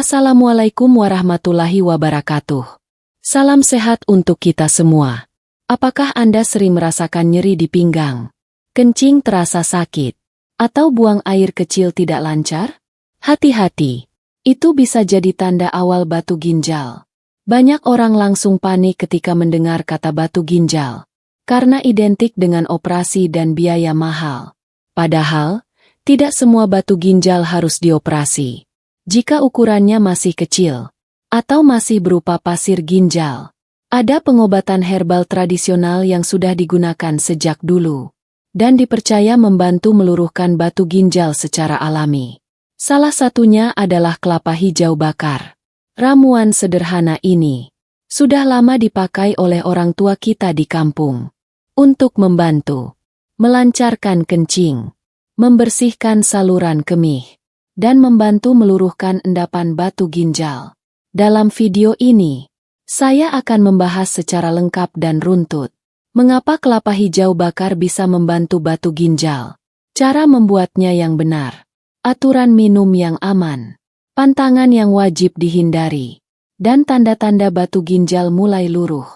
Assalamualaikum warahmatullahi wabarakatuh. Salam sehat untuk kita semua. Apakah Anda sering merasakan nyeri di pinggang, kencing terasa sakit, atau buang air kecil tidak lancar? Hati-hati, itu bisa jadi tanda awal batu ginjal. Banyak orang langsung panik ketika mendengar kata batu ginjal, karena identik dengan operasi dan biaya mahal. Padahal, tidak semua batu ginjal harus dioperasi. Jika ukurannya masih kecil, atau masih berupa pasir ginjal, ada pengobatan herbal tradisional yang sudah digunakan sejak dulu, dan dipercaya membantu meluruhkan batu ginjal secara alami. Salah satunya adalah kelapa hijau bakar. Ramuan sederhana ini sudah lama dipakai oleh orang tua kita di kampung untuk membantu melancarkan kencing, membersihkan saluran kemih, dan membantu meluruhkan endapan batu ginjal. Dalam video ini, saya akan membahas secara lengkap dan runtut mengapa kelapa hijau bakar bisa membantu batu ginjal, cara membuatnya yang benar, aturan minum yang aman, pantangan yang wajib dihindari, dan tanda-tanda batu ginjal mulai luruh.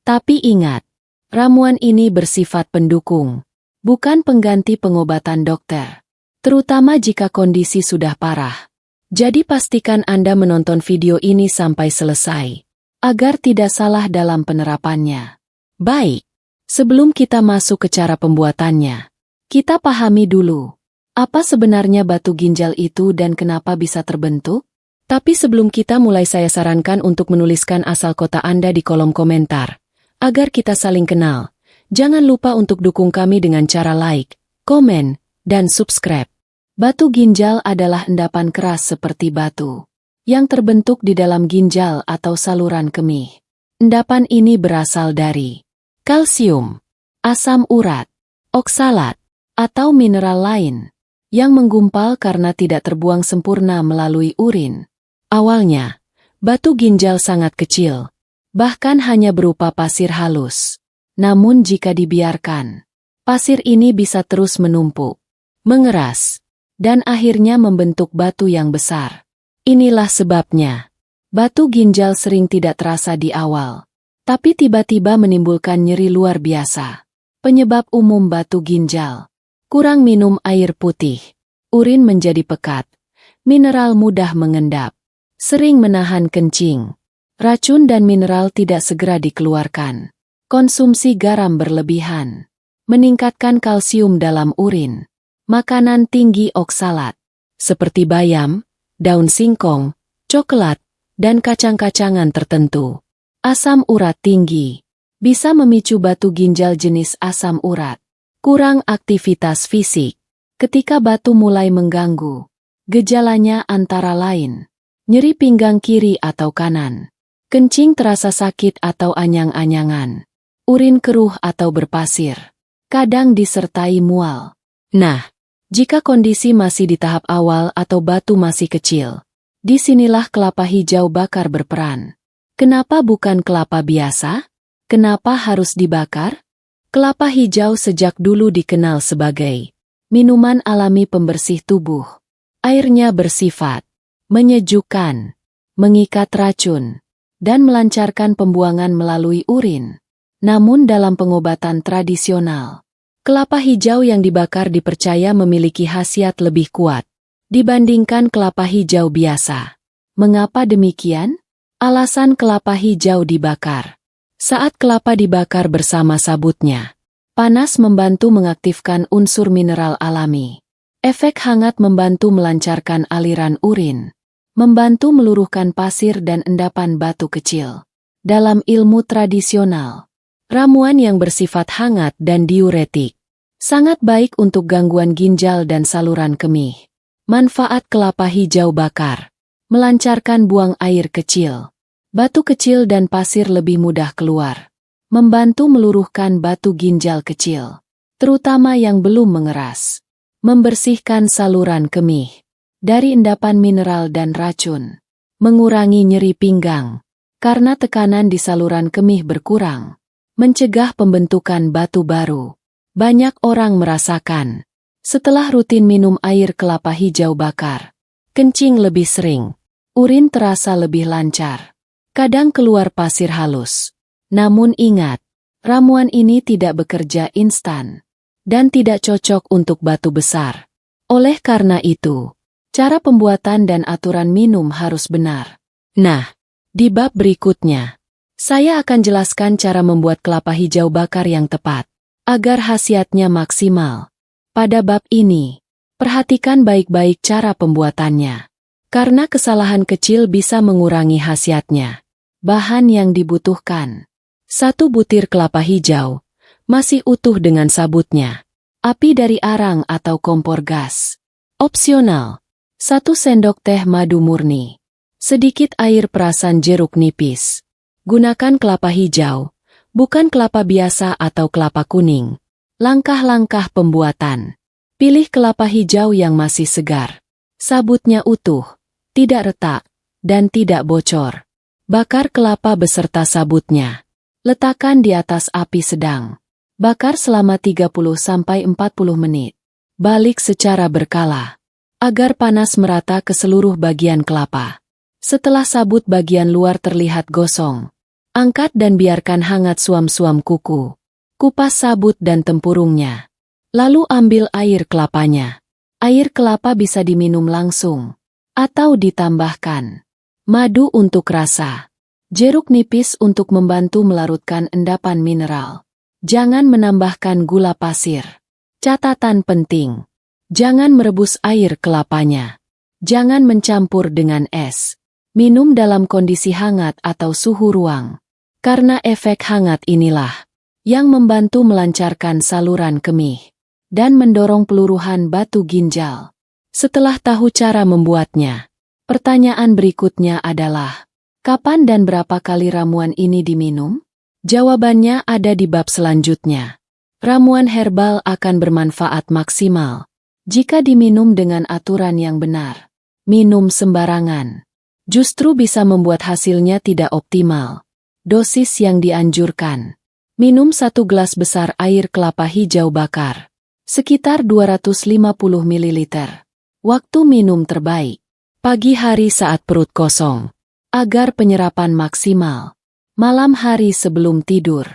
Tapi ingat, ramuan ini bersifat pendukung, bukan pengganti pengobatan dokter, terutama jika kondisi sudah parah. Jadi pastikan Anda menonton video ini sampai selesai, agar tidak salah dalam penerapannya. Baik, sebelum kita masuk ke cara pembuatannya, kita pahami dulu, apa sebenarnya batu ginjal itu dan kenapa bisa terbentuk? Tapi sebelum kita mulai, saya sarankan untuk menuliskan asal kota Anda di kolom komentar, agar kita saling kenal. Jangan lupa untuk dukung kami dengan cara like, komen, dan subscribe. Batu ginjal adalah endapan keras seperti batu yang terbentuk di dalam ginjal atau saluran kemih. Endapan ini berasal dari kalsium, asam urat, oksalat, atau mineral lain yang menggumpal karena tidak terbuang sempurna melalui urin. Awalnya, batu ginjal sangat kecil, bahkan hanya berupa pasir halus. Namun jika dibiarkan, pasir ini bisa terus menumpuk, mengeras, dan akhirnya membentuk batu yang besar. Inilah sebabnya batu ginjal sering tidak terasa di awal, tapi tiba-tiba menimbulkan nyeri luar biasa. Penyebab umum batu ginjal: kurang minum air putih, urin menjadi pekat, mineral mudah mengendap, sering menahan kencing, racun dan mineral tidak segera dikeluarkan, konsumsi garam berlebihan, meningkatkan kalsium dalam urin, makanan tinggi oksalat, seperti bayam, daun singkong, coklat, dan kacang-kacangan tertentu. Asam urat tinggi bisa memicu batu ginjal jenis asam urat. Kurang aktivitas fisik. Ketika batu mulai mengganggu, gejalanya antara lain nyeri pinggang kiri atau kanan, kencing terasa sakit atau anyang-anyangan, urin keruh atau berpasir, kadang disertai mual. Nah, jika kondisi masih di tahap awal atau batu masih kecil, disinilah kelapa hijau bakar berperan. Kenapa bukan kelapa biasa? Kenapa harus dibakar? Kelapa hijau sejak dulu dikenal sebagai minuman alami pembersih tubuh. Airnya bersifat menyejukkan, mengikat racun, dan melancarkan pembuangan melalui urin. Namun dalam pengobatan tradisional, kelapa hijau yang dibakar dipercaya memiliki khasiat lebih kuat dibandingkan kelapa hijau biasa. Mengapa demikian? Alasan kelapa hijau dibakar. Saat kelapa dibakar bersama sabutnya, panas membantu mengaktifkan unsur mineral alami. Efek hangat membantu melancarkan aliran urin, membantu meluruhkan pasir dan endapan batu kecil. Dalam ilmu tradisional, ramuan yang bersifat hangat dan diuretik sangat baik untuk gangguan ginjal dan saluran kemih. Manfaat kelapa hijau bakar: melancarkan buang air kecil. Batu kecil dan pasir lebih mudah keluar. Membantu meluruhkan batu ginjal kecil, terutama yang belum mengeras. Membersihkan saluran kemih dari endapan mineral dan racun. Mengurangi nyeri pinggang karena tekanan di saluran kemih berkurang. Mencegah pembentukan batu baru. Banyak orang merasakan, setelah rutin minum air kelapa hijau bakar, kencing lebih sering, Urin terasa lebih lancar. Kadang keluar pasir halus. Namun ingat, ramuan ini tidak bekerja instan dan tidak cocok untuk batu besar. Oleh karena itu, cara pembuatan dan aturan minum harus benar. Nah, di bab berikutnya, saya akan jelaskan cara membuat kelapa hijau bakar yang tepat, agar khasiatnya maksimal. Pada bab ini, perhatikan baik-baik cara pembuatannya. Karena kesalahan kecil bisa mengurangi khasiatnya. Bahan yang dibutuhkan. 1 butir kelapa hijau, masih utuh dengan sabutnya. Api dari arang atau kompor gas. Opsional. 1 sendok teh madu murni. Sedikit air perasan jeruk nipis. Gunakan kelapa hijau, bukan kelapa biasa atau kelapa kuning. Langkah-langkah pembuatan. Pilih kelapa hijau yang masih segar. Sabutnya utuh, tidak retak, dan tidak bocor. Bakar kelapa beserta sabutnya. Letakkan di atas api sedang. Bakar selama 30-40 menit. Balik secara berkala, agar panas merata ke seluruh bagian kelapa. Setelah sabut bagian luar terlihat gosong, angkat dan biarkan hangat suam-suam kuku. Kupas sabut dan tempurungnya. Lalu ambil air kelapanya. Air kelapa bisa diminum langsung, atau ditambahkan madu untuk rasa. Jeruk nipis untuk membantu melarutkan endapan mineral. Jangan menambahkan gula pasir. Catatan penting. Jangan merebus air kelapanya. Jangan mencampur dengan es. Minum dalam kondisi hangat atau suhu ruang. Karena efek hangat inilah yang membantu melancarkan saluran kemih dan mendorong peluruhan batu ginjal. Setelah tahu cara membuatnya, pertanyaan berikutnya adalah, kapan dan berapa kali ramuan ini diminum? Jawabannya ada di bab selanjutnya. Ramuan herbal akan bermanfaat maksimal jika diminum dengan aturan yang benar. Minum sembarangan justru bisa membuat hasilnya tidak optimal. Dosis yang dianjurkan. Minum 1 gelas besar air kelapa hijau bakar. Sekitar 250 ml. Waktu minum terbaik. Pagi hari saat perut kosong. Agar penyerapan maksimal. Malam hari sebelum tidur.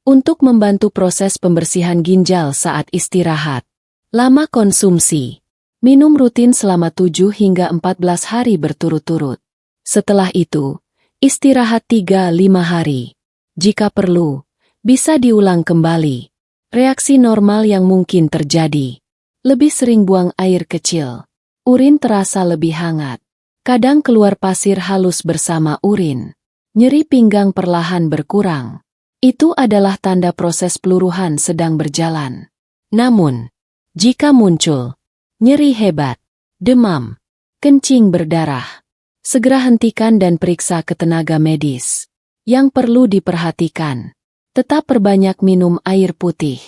Untuk membantu proses pembersihan ginjal saat istirahat. Lama konsumsi. Minum rutin selama 7 hingga 14 hari berturut-turut. Setelah itu, istirahat 3-5 hari. Jika perlu, bisa diulang kembali. Reaksi normal yang mungkin terjadi. Lebih sering buang air kecil. Urin terasa lebih hangat. Kadang keluar pasir halus bersama urin. Nyeri pinggang perlahan berkurang. Itu adalah tanda proses peluruhan sedang berjalan. Namun, jika muncul nyeri hebat, demam, kencing berdarah, segera hentikan dan periksa ke tenaga medis. Yang perlu diperhatikan, tetap perbanyak minum air putih.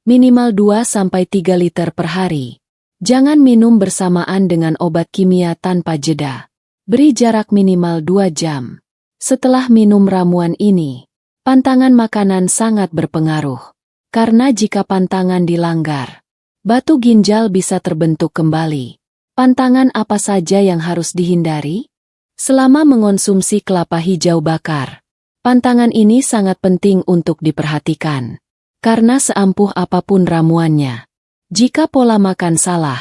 Minimal 2-3 liter per hari. Jangan minum bersamaan dengan obat kimia tanpa jeda. Beri jarak minimal 2 jam. Setelah minum ramuan ini, pantangan makanan sangat berpengaruh. Karena jika pantangan dilanggar, batu ginjal bisa terbentuk kembali. Pantangan apa saja yang harus dihindari? Selama mengonsumsi kelapa hijau bakar, pantangan ini sangat penting untuk diperhatikan. Karena seampuh apapun ramuannya, jika pola makan salah,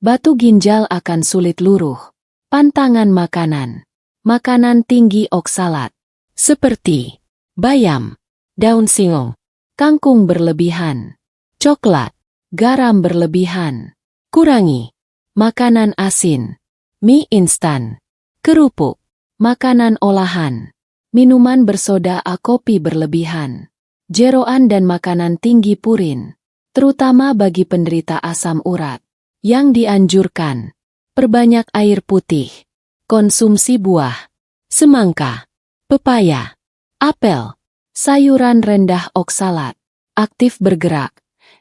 batu ginjal akan sulit luruh. Pantangan makanan. Makanan tinggi oksalat. Seperti bayam, daun singong, kangkung berlebihan, coklat, garam berlebihan. Kurangi. Makanan asin, mie instan, kerupuk, makanan olahan, minuman bersoda kopi berlebihan, jeroan dan makanan tinggi purin, terutama bagi penderita asam urat. Yang dianjurkan, perbanyak air putih, konsumsi buah, semangka, pepaya, apel, sayuran rendah oksalat, aktif bergerak,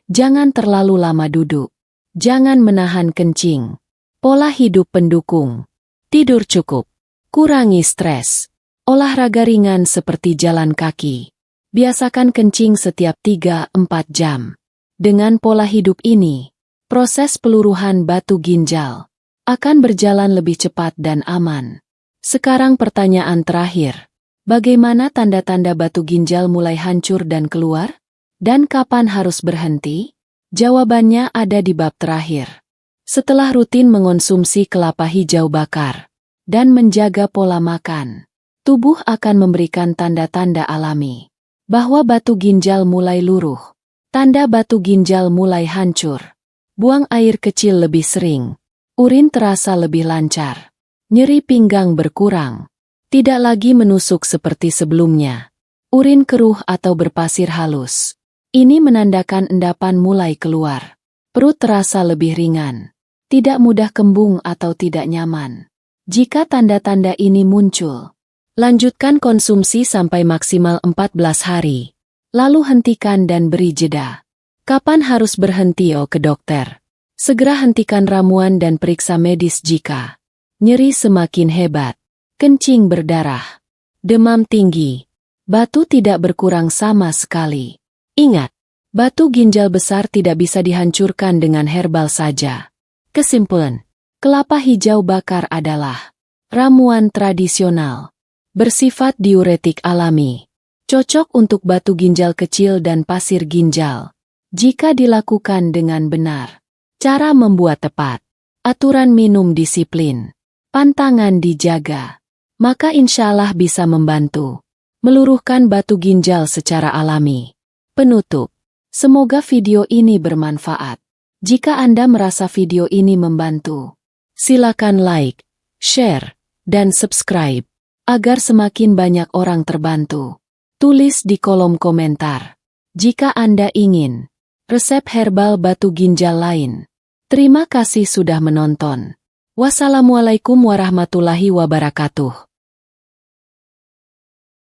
jangan terlalu lama duduk, jangan menahan kencing, pola hidup pendukung, tidur cukup, kurangi stres, olahraga ringan seperti jalan kaki, biasakan kencing setiap 3-4 jam. Dengan pola hidup ini, proses peluruhan batu ginjal akan berjalan lebih cepat dan aman. Sekarang pertanyaan terakhir. Bagaimana tanda-tanda batu ginjal mulai hancur dan keluar? Dan kapan harus berhenti? Jawabannya ada di bab terakhir. Setelah rutin mengonsumsi kelapa hijau bakar dan menjaga pola makan, tubuh akan memberikan tanda-tanda alami bahwa batu ginjal mulai luruh. Tanda batu ginjal mulai hancur. Buang air kecil lebih sering. Urin terasa lebih lancar. Nyeri pinggang berkurang. Tidak lagi menusuk seperti sebelumnya. Urin keruh atau berpasir halus. Ini menandakan endapan mulai keluar. Perut terasa lebih ringan. Tidak mudah kembung atau tidak nyaman. Jika tanda-tanda ini muncul, lanjutkan konsumsi sampai maksimal 14 hari. Lalu hentikan dan beri jeda. Kapan harus berhenti ke dokter? Segera hentikan ramuan dan periksa medis jika nyeri semakin hebat. Kencing berdarah, demam tinggi, batu tidak berkurang sama sekali. Ingat, batu ginjal besar tidak bisa dihancurkan dengan herbal saja. Kesimpulan, kelapa hijau bakar adalah ramuan tradisional, bersifat diuretik alami, cocok untuk batu ginjal kecil dan pasir ginjal. Jika dilakukan dengan benar, cara membuat tepat, aturan minum disiplin, pantangan dijaga, maka insya Allah bisa membantu meluruhkan batu ginjal secara alami. Penutup, semoga video ini bermanfaat. Jika Anda merasa video ini membantu, silakan like, share, dan subscribe, agar semakin banyak orang terbantu. Tulis di kolom komentar, jika Anda ingin resep herbal batu ginjal lain. Terima kasih sudah menonton. Wassalamualaikum warahmatullahi wabarakatuh.